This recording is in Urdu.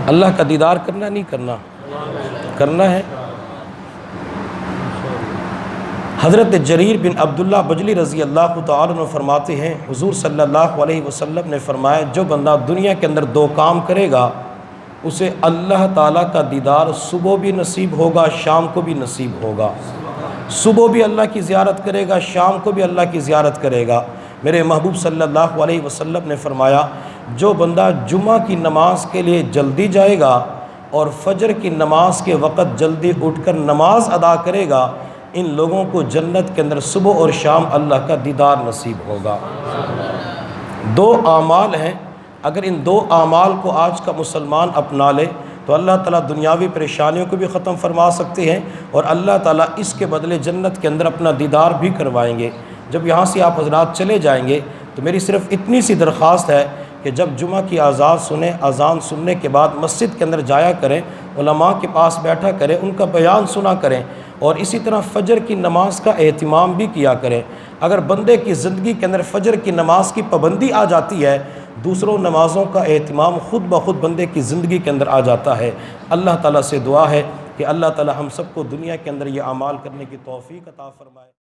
اللہ کا دیدار کرنا نہیں کرنا؟ کرنا ہے۔ حضرت جریر بن عبداللہ بجلی رضی اللہ تعالیٰ عنہ فرماتے ہیں حضور صلی اللہ علیہ وسلم نے فرمایا جو بندہ دنیا کے اندر دو کام کرے گا اسے اللہ تعالیٰ کا دیدار صبح بھی نصیب ہوگا، شام کو بھی نصیب ہوگا۔ صبح بھی اللہ کی زیارت کرے گا، شام کو بھی اللہ کی زیارت کرے گا۔ میرے محبوب صلی اللہ علیہ وسلم نے فرمایا جو بندہ جمعہ کی نماز کے لیے جلدی جائے گا اور فجر کی نماز کے وقت جلدی اٹھ کر نماز ادا کرے گا ان لوگوں کو جنت کے اندر صبح اور شام اللہ کا دیدار نصیب ہوگا۔ دو اعمال ہیں، اگر ان دو اعمال کو آج کا مسلمان اپنا لے تو اللہ تعالیٰ دنیاوی پریشانیوں کو بھی ختم فرما سکتے ہیں اور اللہ تعالیٰ اس کے بدلے جنت کے اندر اپنا دیدار بھی کروائیں گے۔ جب یہاں سے آپ حضرات چلے جائیں گے تو میری صرف اتنی سی درخواست ہے کہ جب جمعہ کی اذان سننے کے بعد مسجد کے اندر جایا کریں، علماء کے پاس بیٹھا کریں، ان کا بیان سنا کریں اور اسی طرح فجر کی نماز کا اہتمام بھی کیا کریں۔ اگر بندے کی زندگی کے اندر فجر کی نماز کی پابندی آ جاتی ہے دوسروں نمازوں کا اہتمام خود بخود بندے کی زندگی کے اندر آ جاتا ہے۔ اللہ تعالیٰ سے دعا ہے کہ اللہ تعالیٰ ہم سب کو دنیا کے اندر یہ اعمال کرنے کی توفیق عطا فرمائے۔